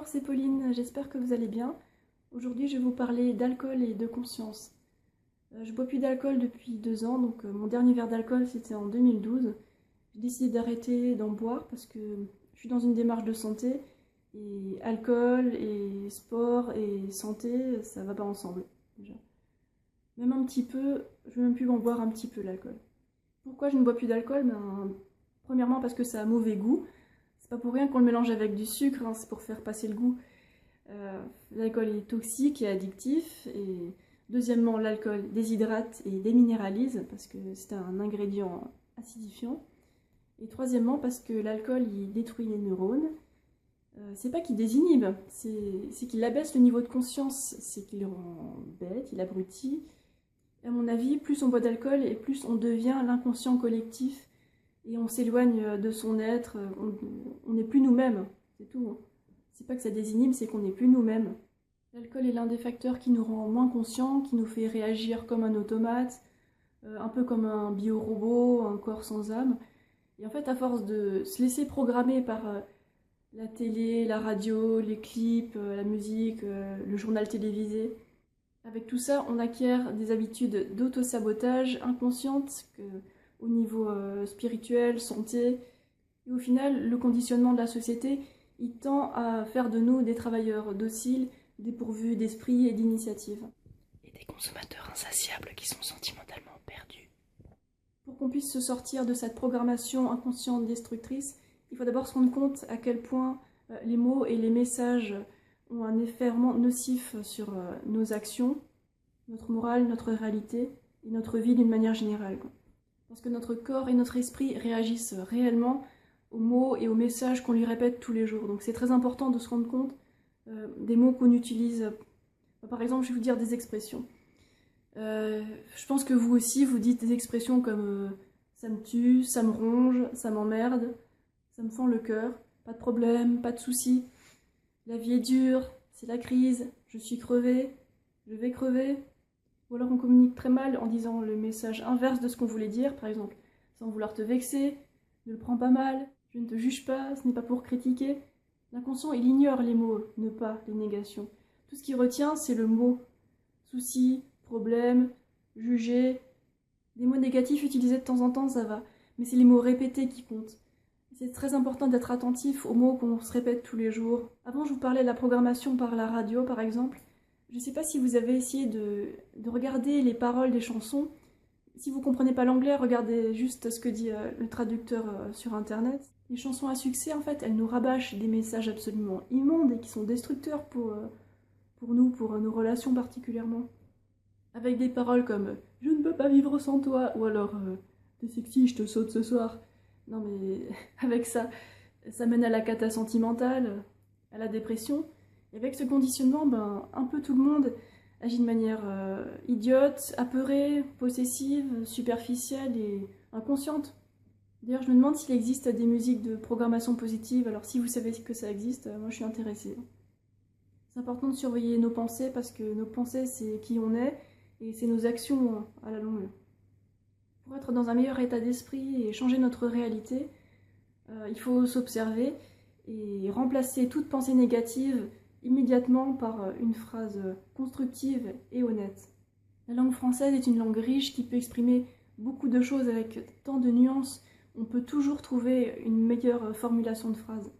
Bonjour, c'est Pauline, j'espère que vous allez bien. Aujourd'hui, je vais vous parler d'alcool et de conscience. Je bois plus d'alcool depuis 2 ans, donc mon dernier verre d'alcool c'était en 2012. J'ai décidé d'arrêter d'en boire parce que je suis dans une démarche de santé et alcool et sport et santé, ça va pas ensemble déjà. Même un petit peu, je veux même plus en boire un petit peu l'alcool. Pourquoi je ne bois plus d'alcool? Premièrement parce que ça a mauvais goût. C'est pas pour rien qu'on le mélange avec du sucre, hein, c'est pour faire passer le goût. L'alcool est toxique et addictif. Et deuxièmement, l'alcool déshydrate et déminéralise parce que c'est un ingrédient acidifiant. Et troisièmement, parce que l'alcool il détruit les neurones. C'est pas qu'il désinhibe, c'est qu'il abaisse le niveau de conscience, c'est qu'il le rend bête, il abrutit. À mon avis, plus on boit d'alcool et plus on devient l'inconscient collectif et on s'éloigne de son être, on n'est plus nous-mêmes, c'est tout. C'est pas que ça désinhibe, c'est qu'on n'est plus nous-mêmes. L'alcool est l'un des facteurs qui nous rend moins conscients, qui nous fait réagir comme un automate, un peu comme un biorobot, un corps sans âme. Et en fait, à force de se laisser programmer par la télé, la radio, les clips, la musique, le journal télévisé, avec tout ça, on acquiert des habitudes d'auto-sabotage inconscientes au niveau spirituel, santé. Et au final, le conditionnement de la société, il tend à faire de nous des travailleurs dociles, dépourvus d'esprit et d'initiative. Et des consommateurs insatiables qui sont sentimentalement perdus. Pour qu'on puisse se sortir de cette programmation inconsciente destructrice, il faut d'abord se rendre compte à quel point les mots et les messages ont un effet vraiment nocif sur nos actions, notre morale, notre réalité et notre vie d'une manière générale. Parce que notre corps et notre esprit réagissent réellement aux mots et aux messages qu'on lui répète tous les jours. Donc c'est très important de se rendre compte des mots qu'on utilise. Par exemple, je vais vous dire des expressions. Je pense que vous aussi, vous dites des expressions comme ça me tue, ça me ronge, ça m'emmerde, ça me fend le cœur, pas de problème, pas de souci, la vie est dure, c'est la crise, je suis crevée, je vais crever. Ou alors on communique très mal en disant le message inverse de ce qu'on voulait dire, par exemple, sans vouloir te vexer, ne le prends pas mal, je ne te juge pas, ce n'est pas pour critiquer. L'inconscient, il ignore les mots, ne pas les négations. Tout ce qu'il retient, c'est le mot. Souci, problème, juger. Des mots négatifs utilisés de temps en temps, ça va. Mais c'est les mots répétés qui comptent. C'est très important d'être attentif aux mots qu'on se répète tous les jours. Avant, je vous parlais de la programmation par la radio, par exemple. Je ne sais pas si vous avez essayé de regarder les paroles des chansons. Si vous ne comprenez pas l'anglais, regardez juste ce que dit le traducteur sur Internet. Les chansons à succès, en fait, elles nous rabâchent des messages absolument immondes et qui sont destructeurs pour nous, pour nos relations particulièrement. Avec des paroles comme « Je ne peux pas vivre sans toi » ou alors « T'es sexy, je te saute ce soir ». Non mais avec ça, ça mène à la cata sentimentale, à la dépression. Et avec ce conditionnement, un peu tout le monde agit de manière idiote, apeurée, possessive, superficielle et inconsciente. D'ailleurs, je me demande s'il existe des musiques de programmation positive. Alors si vous savez que ça existe, moi je suis intéressée. C'est important de surveiller nos pensées parce que nos pensées, c'est qui on est et c'est nos actions à la longue. Pour être dans un meilleur état d'esprit et changer notre réalité, il faut s'observer et remplacer toute pensée négative immédiatement par une phrase constructive et honnête. La langue française est une langue riche qui peut exprimer beaucoup de choses avec tant de nuances. On peut toujours trouver une meilleure formulation de phrase.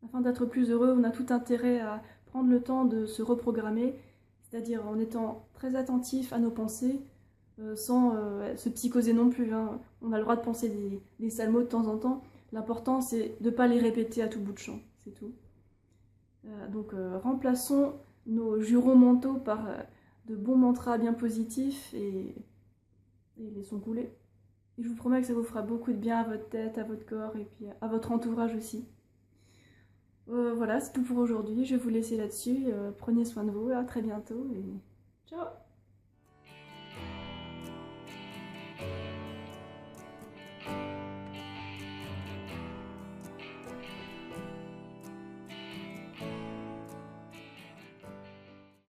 Afin d'être plus heureux, on a tout intérêt à prendre le temps de se reprogrammer, c'est-à-dire en étant très attentif à nos pensées, sans se psychoser non plus. Hein. On a le droit de penser des sales mots de temps en temps. L'important, c'est de ne pas les répéter à tout bout de champ, c'est tout. Donc remplaçons nos jurons mentaux par de bons mantras bien positifs et laissons couler. Et je vous promets que ça vous fera beaucoup de bien à votre tête, à votre corps et puis à votre entourage aussi. Voilà, c'est tout pour aujourd'hui. Je vais vous laisser là-dessus. Prenez soin de vous. À très bientôt et ciao!